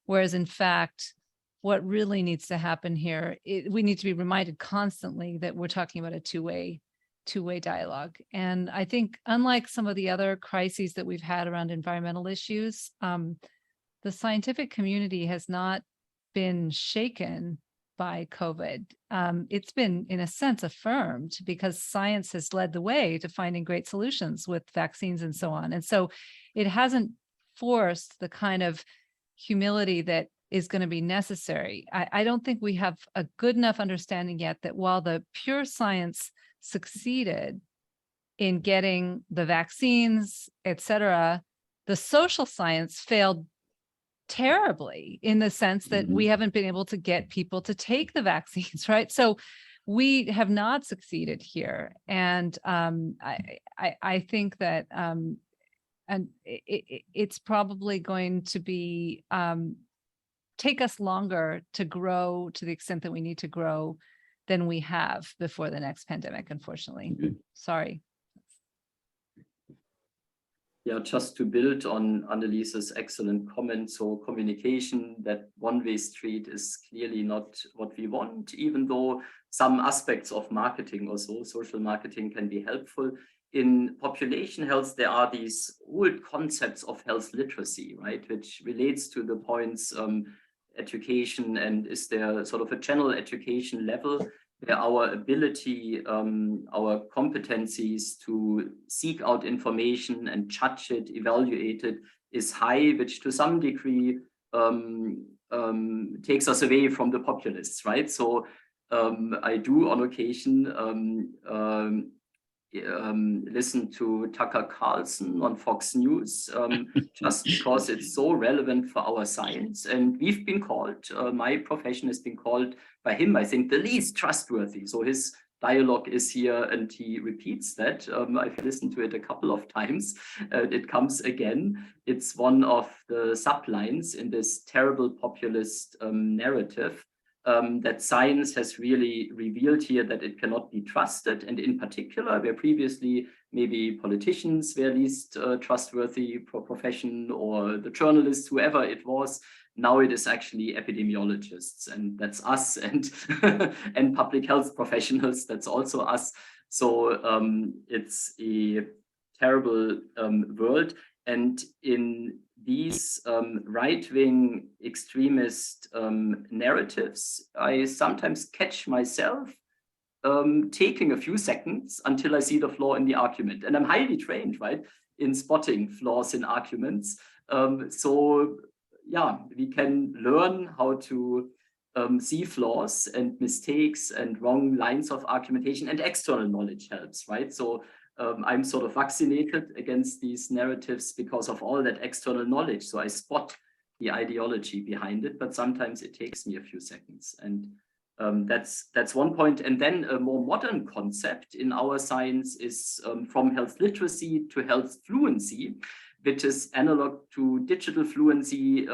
Whereas in fact, what really needs to happen here, we need to be reminded constantly that we're talking about a two-way dialogue. And I think unlike some of the other crises that we've had around environmental issues, the scientific community has not been shaken by COVID. It's been, in a sense, affirmed because science has led the way to finding great solutions with vaccines and so on. And so it hasn't forced the kind of humility that is going to be necessary. I don't think we have a good enough understanding yet that while the pure science succeeded in getting the vaccines, et cetera, the social science failed terribly in the sense that we haven't been able to get people to take the vaccines, right? So we have not succeeded here. And I think that and it's probably going to be take us longer to grow to the extent that we need to grow than we have before the next pandemic, unfortunately. Sorry. Yeah, just to build on Anneliese's excellent comment. So communication, that one-way street, is clearly not what we want, even though some aspects of marketing, also social marketing, can be helpful. In population health, there are these old concepts of health literacy, right, which relates to the points education, and is there sort of a general education level where our ability, our competencies to seek out information and judge it, evaluate it, is high, which to some degree takes us away from the populists, right? So I do on occasion listen to Tucker Carlson on Fox News, just because it's so relevant for our science. And we've been called, my profession has been called by him, I think, the least trustworthy. So his dialogue is here and he repeats that. I've listened to it a couple of times. It comes again. It's one of the sublines in this terrible populist narrative. That science has really revealed here that it cannot be trusted. And in particular, where previously maybe politicians were least trustworthy profession, or the journalists, whoever it was, now it is actually epidemiologists, and that's us, and and public health professionals, that's also us. So it's a terrible world. And in these right-wing extremist narratives, I sometimes catch myself taking a few seconds until I see the flaw in the argument. And I'm highly trained, right, in spotting flaws in arguments. So yeah, we can learn how to see flaws and mistakes and wrong lines of argumentation, and external knowledge helps, right? So I'm sort of vaccinated against these narratives because of all that external knowledge. So I spot the ideology behind it, but sometimes it takes me a few seconds. And that's one point. And then a more modern concept in our science is from health literacy to health fluency, which is analog to digital fluency,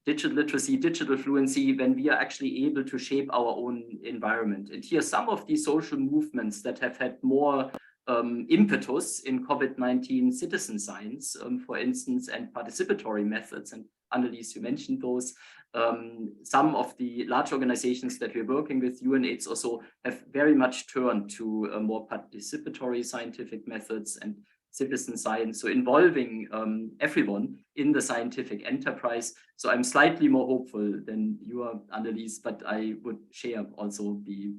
digital literacy, digital fluency, when we are actually able to shape our own environment. And here, some of these social movements that have had more impetus in COVID-19 citizen science, for instance, and participatory methods, and Annelies, you mentioned those. Some of the large organizations that we're working with, UNAIDS also, have very much turned to more participatory scientific methods and citizen science, so involving everyone in the scientific enterprise. So I'm slightly more hopeful than you are, Annelies, but I would share also the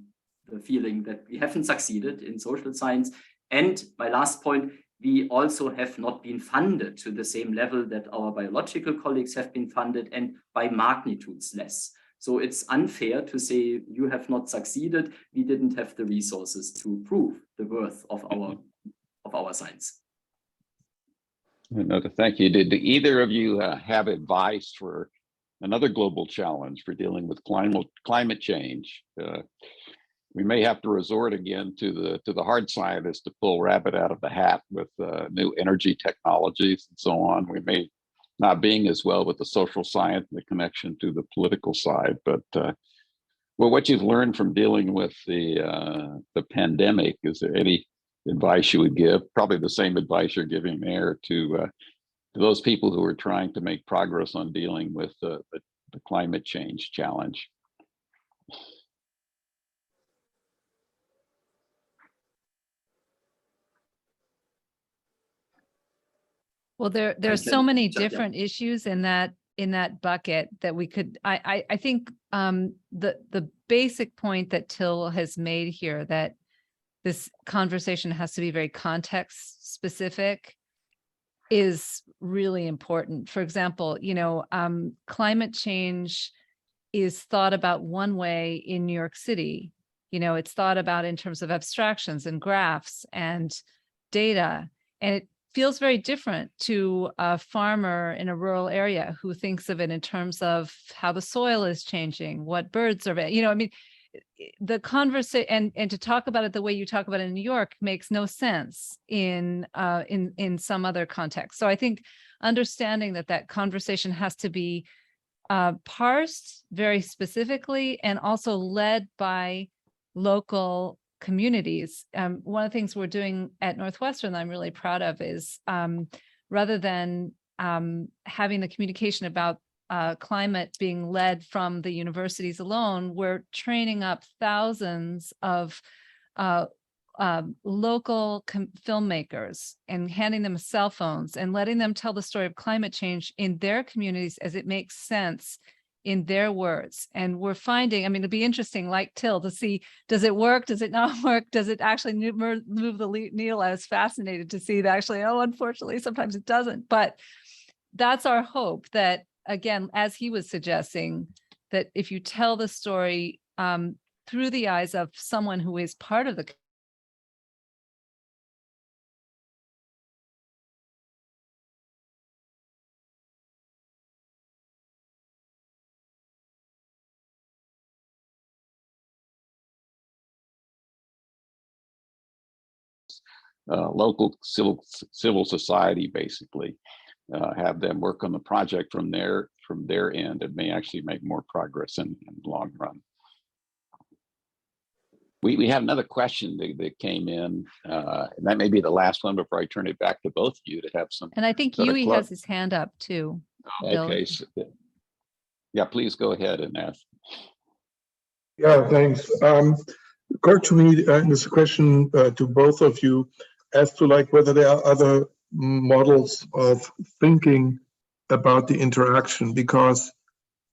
feeling that we haven't succeeded in social science. And my last point, we also have not been funded to the same level that our biological colleagues have been funded, and by magnitudes less. So it's unfair to say you have not succeeded. We didn't have the resources to prove the worth of our science. Thank you. Did either of you have advice for another global challenge for dealing with climate change? We may have to resort again to the hard scientists to pull rabbit out of the hat with new energy technologies and so on. We may not being as well with the social science and the connection to the political side, but well, what you've learned from dealing with the pandemic, is there any advice you would give? Probably the same advice you're giving there to those people who are trying to make progress on dealing with the climate change challenge. Well, there's so many different issues in that bucket that we could. I think the basic point that Till has made here, that this conversation has to be very context specific, is really important. For example, climate change is thought about one way in New York City. It's thought about in terms of abstractions and graphs and data, and it feels very different to a farmer in a rural area who thinks of it in terms of how the soil is changing, what birds are, the conversation, and to talk about it the way you talk about it in New York makes no sense in some other context. So I think understanding that conversation has to be parsed very specifically and also led by local communities. One of the things we're doing at Northwestern that I'm really proud of is rather than having the communication about climate being led from the universities alone, we're training up thousands of local filmmakers and handing them cell phones and letting them tell the story of climate change in their communities as it makes sense in their words. And we're finding, it'd be interesting, like Till, to see, does it work? Does it not work? Does it actually move the needle? I was fascinated to see that actually, unfortunately, sometimes it doesn't. But that's our hope, that, again, as he was suggesting, that if you tell the story through the eyes of someone who is part of the local civil society, basically, have them work on the project from their end. It may actually make more progress in the long run. We have another question that came in, and that may be the last one before I turn it back to both of you to have some. And I think Yui has his hand up too. Okay, so, yeah, please go ahead and ask. Yeah, thanks. Occurred to me, and this question to both of you, as to whether there are other models of thinking about the interaction, because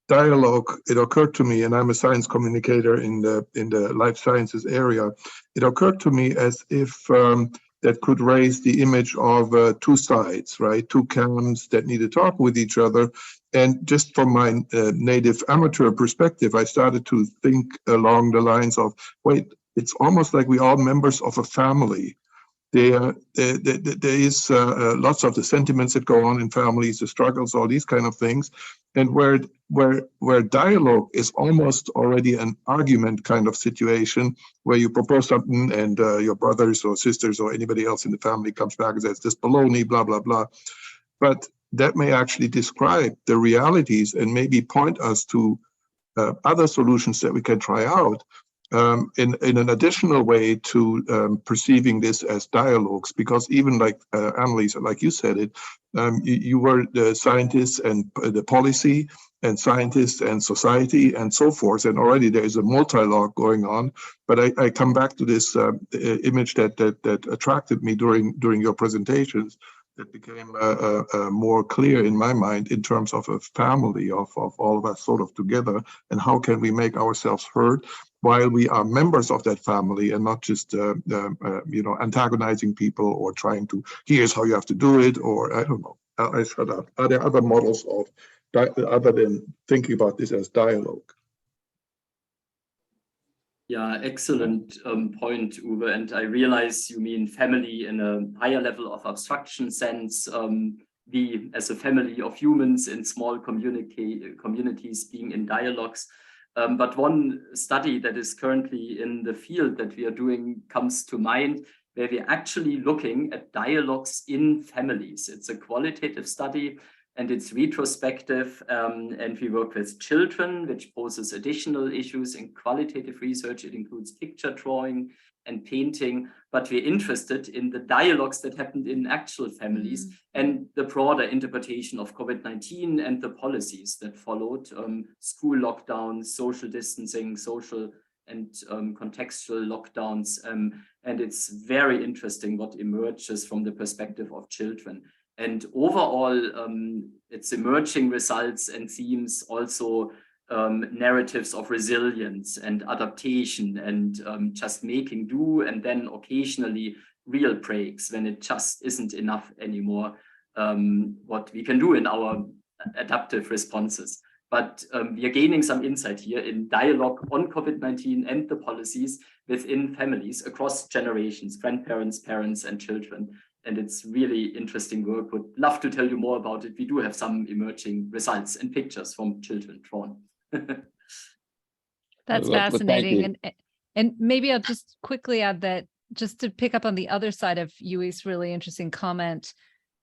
dialogue, it occurred to me, and I'm a science communicator in the life sciences area, it occurred to me as if that could raise the image of two sides, right? Two camps that need to talk with each other. And just from my native amateur perspective, I started to think along the lines of, wait, it's almost like we are members of a family. There is lots of the sentiments that go on in families, the struggles, all these kind of things, and where dialogue is almost already an argument kind of situation, where you propose something and your brothers or sisters or anybody else in the family comes back and says, this baloney, blah, blah, blah. But that may actually describe the realities and maybe point us to other solutions that we can try out. In an additional way to perceiving this as dialogues, because even like Annelies, like you said it, you were the scientists and the policy and scientists and society and so forth, and already there is a multi-log going on. But I come back to this image that attracted me during your presentations, that became more clear in my mind in terms of a family of all of us sort of together, and how can we make ourselves heard while we are members of that family and not just antagonizing people or trying to, here's how you have to do it, or I don't know. I shut up. Are there other models of other than thinking about this as dialogue? Yeah, excellent point, Uwe. And I realize you mean family in a higher level of abstraction sense. We, as a family of humans in small communities being in dialogues. But one study that is currently in the field that we are doing comes to mind, where we're actually looking at dialogues in families. It's a qualitative study and it's retrospective, and we work with children, which poses additional issues in qualitative research. It includes picture drawing and painting, but we're interested in the dialogues that happened in actual families and the broader interpretation of COVID-19 and the policies that followed, school lockdowns, social distancing, social and contextual lockdowns. And it's very interesting what emerges from the perspective of children. And overall, it's emerging results and themes, also narratives of resilience and adaptation and just making do, and then occasionally real breaks when it just isn't enough anymore, what we can do in our adaptive responses. But we are gaining some insight here in dialogue on COVID-19 and the policies within families across generations, grandparents, parents, and children. And it's really interesting work. Would love to tell you more about it. We do have some emerging results and pictures from children drawn. That's fascinating. And maybe I'll just quickly add that, just to pick up on the other side of Yui's really interesting comment,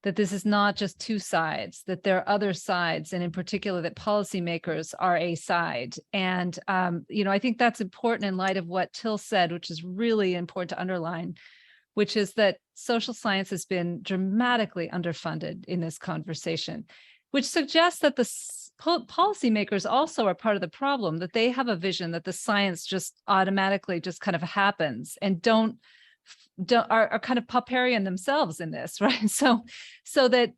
that this is not just two sides, that there are other sides, and in particular that policymakers are a side. And, I think that's important in light of what Till said, which is really important to underline, which is that social science has been dramatically underfunded in this conversation, which suggests that the policymakers also are part of the problem, that they have a vision that the science just automatically just kind of happens and are kind of Popperian themselves in this, right? So that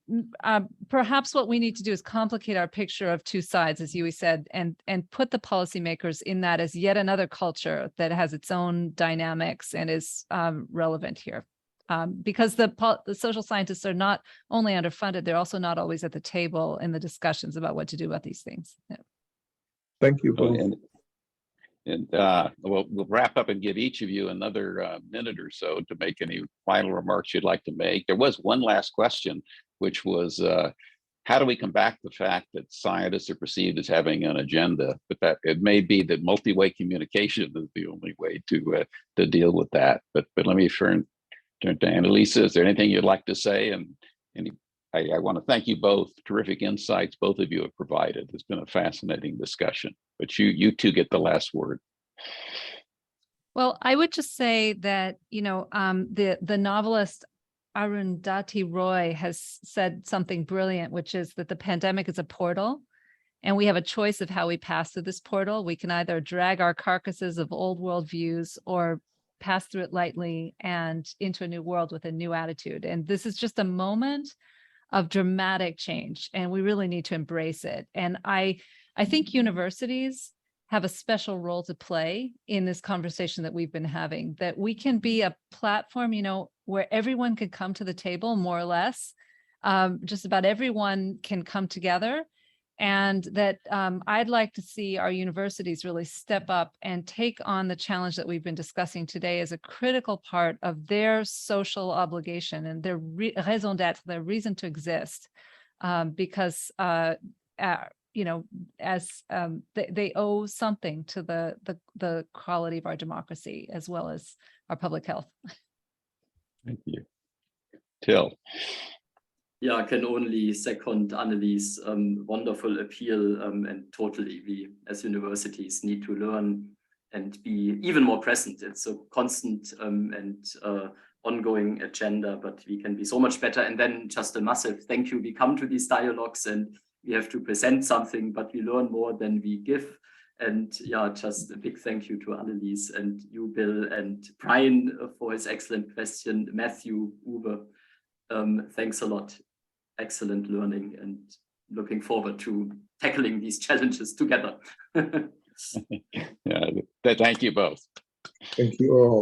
perhaps what we need to do is complicate our picture of two sides, as Yui said, and put the policymakers in that as yet another culture that has its own dynamics and is relevant here. Because the social scientists are not only underfunded, they're also not always at the table in the discussions about what to do about these things. Yeah. Thank you both. And we'll wrap up and give each of you another minute or so to make any final remarks you'd like to make. There was one last question, which was, how do we come back to the fact that scientists are perceived as having an agenda? But that it may be that multi-way communication is the only way to deal with that. But let me turn to Annelies. Is there anything you'd like to say? And I want to thank you both. Terrific insights both of you have provided. It's been a fascinating discussion. But you two get the last word. Well, I would just say that, the novelist Arundhati Roy has said something brilliant, which is that the pandemic is a portal, and we have a choice of how we pass through this portal. We can either drag our carcasses of old worldviews or pass through it lightly and into a new world with a new attitude. And this is just a moment of dramatic change, and we really need to embrace it. And I think universities have a special role to play in this conversation that we've been having, that we can be a platform, where everyone can come to the table, more or less. Just about everyone can come together And that I'd like to see our universities really step up and take on the challenge that we've been discussing today as a critical part of their social obligation and their raison d'être, their reason to exist, because you know, as they owe something to the quality of our democracy as well as our public health. Thank you. Till. Yeah, I can only second Annelie's wonderful appeal, and totally we as universities need to learn and be even more present. It's a constant and ongoing agenda, but we can be so much better. And then just a massive thank you. We come to these dialogues and we have to present something, but we learn more than we give. And yeah, just a big thank you to Annelies and you, Bill, and Brian for his excellent question, Matthew, Uwe. Thanks a lot. Excellent learning and looking forward to tackling these challenges together. Yeah, thank you both. Thank you all.